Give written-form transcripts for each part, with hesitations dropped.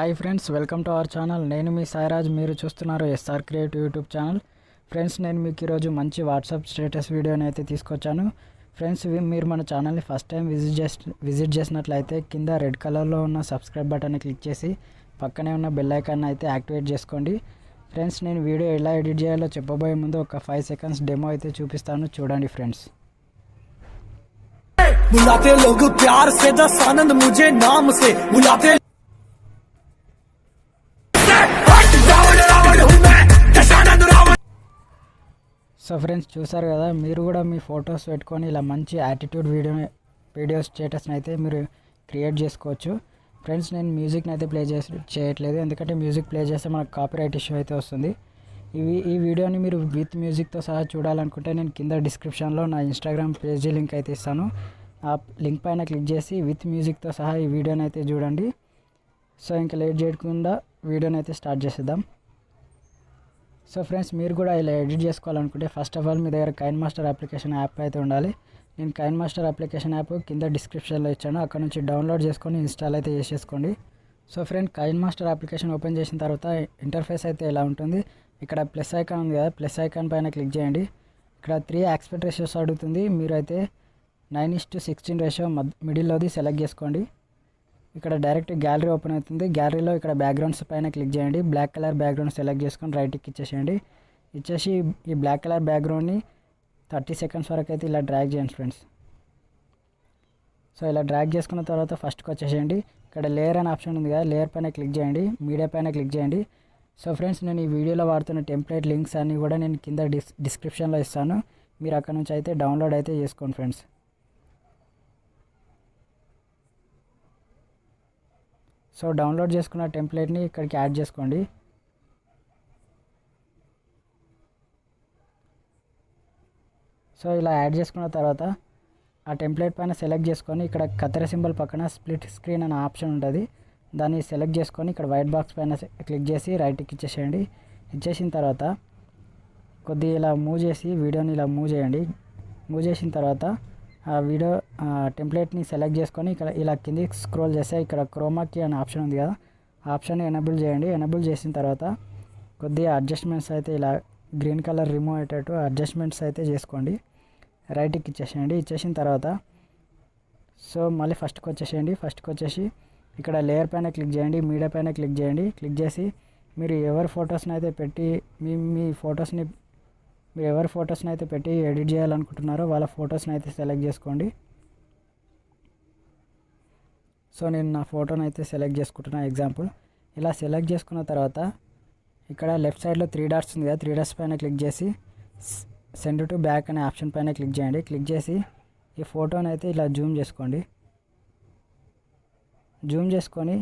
Hi friends, welcome to our channel. నేను మీ సాయిరాజ్. మీరు చూస్తున్నారు SR creative YouTube channel. Friends, నేను మీకు ఈరోజు మంచి వాట్సాప్ స్టేటస్ వీడియోని అయితే తీసుకొచ్చాను. ఫ్రెండ్స్, మీరు మన ఛానల్ని ఫస్ట్ టైం విజిట్ చేసినట్లయితే కింద రెడ్ కలర్లో ఉన్న సబ్స్క్రైబ్ బటన్ని క్లిక్ చేసి పక్కనే ఉన్న బెల్ ఐకాన్ అయితే యాక్టివేట్ చేసుకోండి. ఫ్రెండ్స్, నేను వీడియో ఎలా ఎడిట్ చేయాలో చెప్పబోయే ముందు ఒక 5 సెకండ్స్ డెమో అయితే చూపిస్తాను, చూడండి ఫ్రెండ్స్. बुलाते लोग प्यार से 10 आनंद मुझे नाम से बुलाते. సో ఫ్రెండ్స్, చూసారు కదా, మీరు కూడా మీ ఫొటోస్ పెట్టుకొని ఇలా మంచి యాటిట్యూడ్ వీడియో స్టేటస్ని అయితే మీరు క్రియేట్ చేసుకోవచ్చు. ఫ్రెండ్స్, నేను మ్యూజిక్ని అయితే ప్లే చేయట్లేదు, ఎందుకంటే మ్యూజిక్ ప్లే చేస్తే మనకు కాపీరైట్ ఇష్యూ అయితే వస్తుంది. ఈ వీడియోని మీరు విత్ మ్యూజిక్తో సహా చూడాలనుకుంటే నేను కింద డిస్క్రిప్షన్లో నా ఇన్స్టాగ్రామ్ పేజీ లింక్ అయితే ఇస్తాను. ఆ లింక్ పైన క్లిక్ చేసి విత్ మ్యూజిక్తో సహా ఈ వీడియోని అయితే చూడండి. సో ఇంకా లేట్ చేయకుండా వీడియోని అయితే స్టార్ట్ చేసేద్దాం. సో ఫ్రెండ్స్, మీరు కూడా ఇలా ఎడిట్ చేసుకోవాలనుకుంటే ఫస్ట్ ఆఫ్ ఆల్ మీ దగ్గర కైన్మాస్టర్ అప్లికేషన్ యాప్ అయితే ఉండాలి. నేను కైన్మాస్టర్ అప్లికేషన్ యాప్ కింద డిస్క్రిప్షన్లో ఇచ్చాను, అక్కడ నుంచి డౌన్లోడ్ చేసుకొని ఇన్స్టాల్ అయితే చేసేసుకోండి. సో ఫ్రెండ్, కైన్మాస్టర్ అప్లికేషన్ ఓపెన్ చేసిన తర్వాత ఇంటర్ఫేస్ అయితే ఇలా ఉంటుంది. ఇక్కడ ప్లస్ ఐకాన్ ఉంది కదా, ప్లస్ ఐకాన్ పైన క్లిక్ చేయండి. ఇక్కడ 3 ఆస్పెక్ట్ రేషియోస్ అడుగుతుంది. మీరు అయితే 9:16 రేషియో మిడిల్లోది సెలెక్ట్ చేసుకోండి. ఇక్కడ డైరెక్ట్ గ్యాలరీ ఓపెన్ అవుతుంది. గ్యాలరీలో ఇక్కడ బ్యాక్గ్రౌండ్స్ పైన క్లిక్ చేయండి. బ్లాక్ కలర్ బ్యాక్గ్రౌండ్ సెలెక్ట్ చేసుకొని రైట్కి ఇచ్చేసేయండి. ఇచ్చేసి ఈ బ్లాక్ కలర్ బ్యాక్గ్రౌండ్ని 30 సెకండ్స్ వరకు అయితే ఇలా డ్రాగ్ చేయండి ఫ్రెండ్స్. సో ఇలా డ్రాగ్ చేసుకున్న తర్వాత ఫస్ట్కి వచ్చేసేయండి. ఇక్కడ లేయర్ అనే ఆప్షన్ ఉంది కదా, లేయర్ పైన క్లిక్ చేయండి, మీడియా పైన క్లిక్ చేయండి. సో ఫ్రెండ్స్, నేను ఈ వీడియోలో వాడుతున్న టెంప్లెట్ లింక్స్ అన్నీ కూడా నేను కింద డిస్క్రిప్షన్లో ఇస్తాను. మీరు అక్కడ నుంచి అయితే డౌన్లోడ్ అయితే చేసుకోండి ఫ్రెండ్స్. సో డౌన్లోడ్ చేసుకున్న టెంప్లెట్ని ఇక్కడికి యాడ్ చేసుకోండి. సో ఇలా యాడ్ చేసుకున్న తర్వాత ఆ టెంప్లెట్ పైన సెలెక్ట్ చేసుకొని ఇక్కడ కత్తెర సింబల్ పక్కన స్ప్లిట్ స్క్రీన్ అనే ఆప్షన్ ఉంటుంది, దాన్ని సెలెక్ట్ చేసుకొని ఇక్కడ వైట్ బాక్స్ పైన క్లిక్ చేసి రైట్కి ఇచ్చేసేయండి. ఇచ్చేసిన తర్వాత కొద్దిగా ఇలా మూవ్ చేసి వీడియోని ఇలా మూవ్ చేయండి. మూవ్ చేసిన తర్వాత ఆ వీడియో టెంప్లెట్ని సెలెక్ట్ చేసుకొని ఇక్కడ ఇలా కిందికి స్క్రోల్ చేస్తే ఇక్కడ క్రోమాకి అనే ఆప్షన్ ఉంది కదా, ఆ ఆప్షన్ ఎనేబుల్ చేయండి. ఎనేబుల్ చేసిన తర్వాత కొద్దిగా అడ్జస్ట్మెంట్స్ అయితే ఇలా గ్రీన్ కలర్ రిమూవ్ అయ్యేటట్టు అడ్జస్ట్మెంట్స్ అయితే చేసుకోండి. రైట్కి ఇచ్చేసేయండి. ఇచ్చేసిన తర్వాత సో మళ్ళీ ఫస్ట్కి వచ్చేసేయండి. ఫస్ట్కి వచ్చేసి ఇక్కడ లేయర్ పైన క్లిక్ చేయండి, మీడియా పైన క్లిక్ చేయండి. క్లిక్ చేసి మీరు ఎవరి ఫొటోస్ని అయితే పెట్టి ఎవరి ఫొటోస్ని అయితే పెట్టి ఎడిట్ చేయాలనుకుంటున్నారో వాళ్ళ ఫొటోస్ని అయితే సెలెక్ట్ చేసుకోండి. సో నేను నా ఫోటోని అయితే సెలెక్ట్ చేసుకుంటున్నా ఎగ్జాంపుల్. ఇలా సెలెక్ట్ చేసుకున్న తర్వాత ఇక్కడ లెఫ్ట్ సైడ్లో 3 డాట్స్ ఉంది కదా, 3 డాట్స్ పైన క్లిక్ చేసి సెండ్ టు బ్యాక్ అనే ఆప్షన్ పైన క్లిక్ చేయండి. క్లిక్ చేసి ఈ ఫోటోని అయితే ఇలా జూమ్ చేసుకోండి. జూమ్ చేసుకొని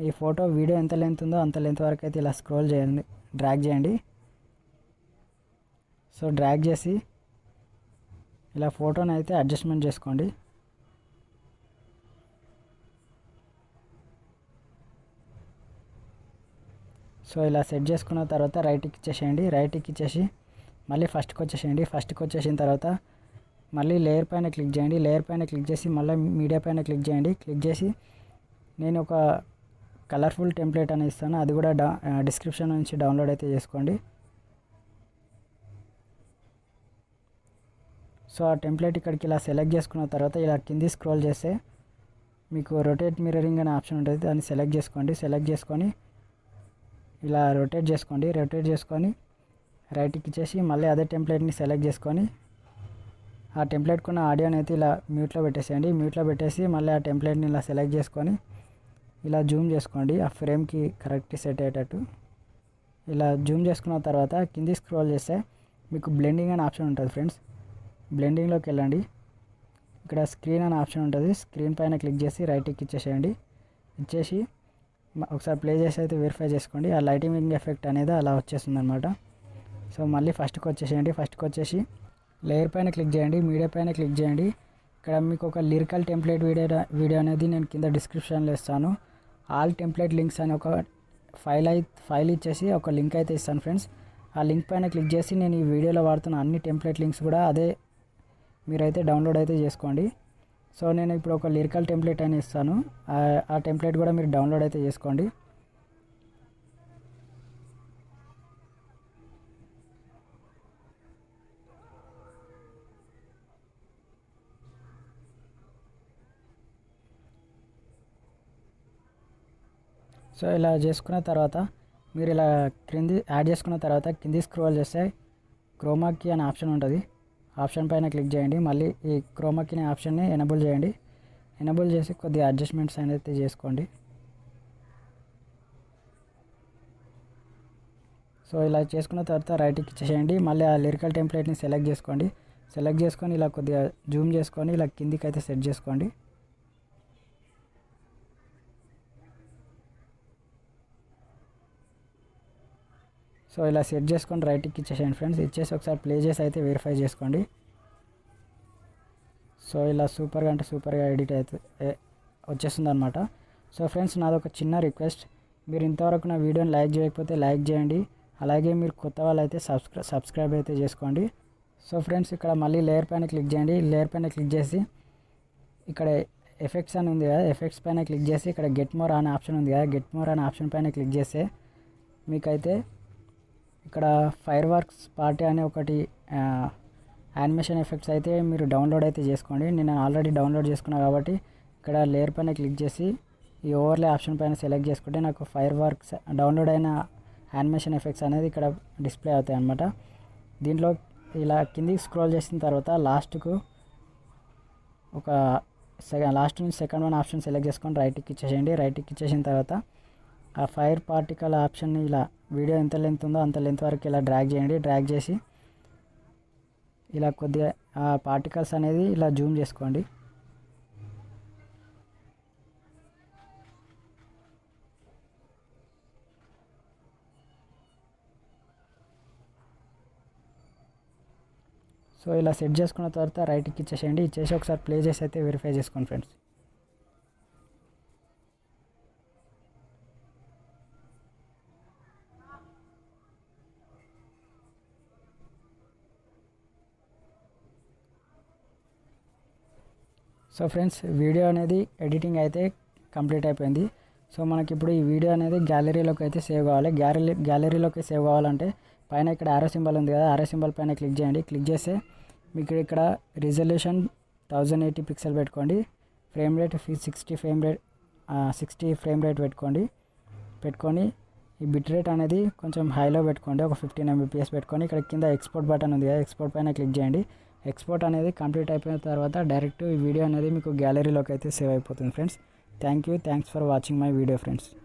ఈ ఫోటో వీడియో ఎంత లెంత్ ఉందో అంత లెంత్ వరకు అయితే ఇలా స్క్రోల్ చేయండి, డ్రాగ్ చేయండి. సో డ్రాగ్ చేసి ఇలా ఫోటోని అయితే అడ్జస్ట్మెంట్ చేసుకోండి. సో ఇలా సెట్ చేసుకున్న తర్వాత రైట్కి ఇచ్చేసేయండి. రైట్కి ఇచ్చేసి మళ్ళీ ఫస్ట్కి వచ్చేసేయండి. ఫస్ట్కి వచ్చేసిన తర్వాత మళ్ళీ లేయర్ పైన క్లిక్ చేయండి. లేయర్ పైన క్లిక్ చేసి మళ్ళీ మీడియా పైన క్లిక్ చేయండి. క్లిక్ చేసి నేను ఒక కలర్ఫుల్ టెంప్లెట్ అని ఇస్తాను, అది కూడా డిస్క్రిప్షన్ నుంచి డౌన్లోడ్ అయితే చేసుకోండి. సో ఆ టెంప్లెట్ ఇక్కడికి ఇలా సెలెక్ట్ చేసుకున్న తర్వాత ఇలా కింది స్క్రోల్ చేస్తే మీకు రొటేట్ మిర్రరింగ్ అనే ఆప్షన్ ఉంటుంది, దాన్ని సెలెక్ట్ చేసుకోండి. సెలెక్ట్ చేసుకొని ఇలా రొటేట్ చేసుకోండి. రొటేట్ చేసుకొని రైట్కి ఇచ్చేసి మళ్ళీ అదే టెంప్లెట్ని సెలెక్ట్ చేసుకొని ఆ టెంప్లెట్కున్న ఆడియోని అయితే ఇలా మ్యూట్లో పెట్టేసేయండి. మ్యూట్లో పెట్టేసి మళ్ళీ ఆ టెంప్లెట్ని ఇలా సెలెక్ట్ చేసుకొని ఇలా జూమ్ చేసుకోండి, ఆ ఫ్రేమ్కి కరెక్ట్ సెట్ అయ్యేటట్టు. ఇలా జూమ్ చేసుకున్న తర్వాత కింది స్క్రోల్ చేస్తే మీకు బ్లెండింగ్ అనే ఆప్షన్ ఉంటుంది ఫ్రెండ్స్. బ్లెండింగ్లోకి వెళ్ళండి. ఇక్కడ స్క్రీన్ అనే ఆప్షన్ ఉంటుంది, స్క్రీన్ పైన క్లిక్ చేసి రైట్కి ఇచ్చేసేయండి. ఇచ్చేసి ఒకసారి ప్లే చేసి అయితే వెరిఫై చేసుకోండి. ఆ లైటింగ్ ఎఫెక్ట్ అనేది అలా వచ్చేస్తుంది అనమాట. సో మళ్ళీ ఫస్ట్కి వచ్చేసేయండి. ఫస్ట్కి వచ్చేసి లేయర్ పైన క్లిక్ చేయండి, మీడియా పైన క్లిక్ చేయండి. ఇక్కడ మీకు ఒక లిరికల్ టెంప్లెట్ వీడియో అనేది నేను కింద డిస్క్రిప్షన్లో ఇస్తాను. ఆల్ టెంప్లెట్ లింక్స్ అని ఒక ఫైల్ ఇచ్చేసి ఒక లింక్ అయితే ఇస్తాను ఫ్రెండ్స్. ఆ లింక్ పైన క్లిక్ చేసి నేను ఈ వీడియోలో వాడుతున్న అన్ని టెంప్లెట్ లింక్స్ కూడా అదే మీరైతే డౌన్లోడ్ అయితే చేసుకోండి. సో నేను ఇప్పుడు ఒక లిరికల్ టెంప్లెట్ అని ఇస్తాను. ఆ టెంప్లెట్ కూడా మీరు డౌన్లోడ్ అయితే చేసుకోండి. సో ఇలా చేసుకున్న తర్వాత మీరు ఇలా క్రింది యాడ్ చేసుకున్న తర్వాత కింది స్క్రోల్ చేస్తే క్రోమాకీ అనే ఆప్షన్ ఉంటుంది. ఆప్షన్ పైన క్లిక్ చేయండి. మళ్ళీ ఈ క్రోమాకీ అనే ఆప్షన్ని ఎనేబుల్ చేయండి. ఎనేబుల్ చేసి కొద్దిగా అడ్జస్ట్మెంట్స్ అనేది చేసుకోండి. సో ఇలా చేసుకున్న తర్వాత రైట్కి ఇచ్చేసేయండి. మళ్ళీ ఆ లిరికల్ టెంప్లెట్ని సెలెక్ట్ చేసుకోండి. సెలెక్ట్ చేసుకొని ఇలా కొద్దిగా జూమ్ చేసుకొని ఇలా కిందికి అయితే సెట్ చేసుకోండి. సో ఇలా సెట్ చేసుకొని రైట్కి ఇచ్చేసేయండి ఫ్రెండ్స్. ఇచ్చేసి ఒకసారి ప్లే చేసి అయితే వెరిఫై చేసుకోండి. సో ఇలా సూపర్గా అంటే సూపర్గా ఎడిట్ అయితే వచ్చేస్తుంది అనమాట. సో ఫ్రెండ్స్, నాది ఒక చిన్న రిక్వెస్ట్, మీరు ఇంతవరకు నా వీడియోని లైక్ చేయకపోతే లైక్ చేయండి. అలాగే మీరు కొత్త వాళ్ళు అయితే సబ్స్క్రైబ్ అయితే చేసుకోండి. సో ఫ్రెండ్స్, ఇక్కడ మళ్ళీ లేయర్ పైన క్లిక్ చేయండి. లేయర్ పైన క్లిక్ చేసి ఇక్కడ ఎఫెక్ట్స్ అని ఉంది కదా, ఎఫెక్ట్స్ పైన క్లిక్ చేసి ఇక్కడ గెట్ మోర్ అనే ఆప్షన్ ఉంది కదా, గెట్ మోర్ అనే ఆప్షన్ పైన క్లిక్ చేస్తే మీకైతే ఇక్కడ ఫైర్ వర్క్స్ పార్టీ అనే ఒకటి యానిమేషన్ ఎఫెక్ట్స్ అయితే మీరు డౌన్లోడ్ అయితే చేసుకోండి. నేను ఆల్రెడీ డౌన్లోడ్ చేసుకున్నా కాబట్టి ఇక్కడ లేయర్ పైన క్లిక్ చేసి ఈ ఓవర్లే ఆప్షన్ పైన సెలెక్ట్ చేసుకుంటే నాకు ఫైర్ వర్క్స్ డౌన్లోడ్ అయిన యానిమేషన్ ఎఫెక్ట్స్ అనేది ఇక్కడ డిస్ప్లే అవుతాయి అన్నమాట. దీంట్లో ఇలా కిందికి స్క్రోల్ చేసిన తర్వాత లాస్ట్కు ఒక లాస్ట్ నుంచి సెకండ్ వన్ ఆప్షన్ సెలెక్ట్ చేసుకొని రైట్కి ఇచ్చేసేయండి. రైట్కి ఇచ్చేసిన తర్వాత ఆ ఫైర్ పార్టికల్ ఆప్షన్ని ఇలా వీడియో ఎంత లెంత్ ఉందో అంత లెంత్ వరకు ఇలా డ్రాగ్ చేయండి. డ్రాగ్ చేసి ఇలా కొద్దిగా ఆ పార్టికల్స్ అనేది ఇలా జూమ్ చేసుకోండి. సో ఇలా సెట్ చేసుకున్న తర్వాత రైట్కి ఇచ్చేసేయండి. ఇచ్చేసి ఒకసారి ప్లే చేసి అయితే వెరిఫై చేసుకోండి ఫ్రెండ్స్. సో ఫ్రెండ్స్, వీడియో అనేది ఎడిటింగ్ అయితే కంప్లీట్ అయిపోయింది. సో మనకి ఇప్పుడు ఈ వీడియో అనేది గ్యాలరీలోకి అయితే సేవ్ కావాలి. గ్యాలరీలోకి సేవ్ కావాలంటే పైన ఇక్కడ ఆరో సింబల్ ఉంది కదా, ఆరో సింబల్ పైన క్లిక్ చేయండి. క్లిక్ చేస్తే మీకు ఇక్కడ రిజల్యూషన్ 1080 పిక్సెల్ పెట్టుకోండి. ఫ్రేమ్ రేట్ 60 ఫ్రేమ్ రేట్ పెట్టుకొని ఈ బిట్ రేట్ అనేది కొంచెం హైలో పెట్టుకోండి. ఒక 15 mbps పెట్టుకొని ఇక్కడ కింద ఎక్స్పోర్ట్ బటన్ ఉంది కదా, ఎక్స్పోర్ట్ పైన క్లిక్ చేయండి. ఎక్స్పోర్ట్ అనేది కంప్లీట్ అయిపోయిన తర్వాత డైరెక్ట్ ఈ వీడియో అనేది మీకు గ్యాలరీలోకి అయితే సేవ్ అయిపోతుంది friends. Thanks for watching my video friends.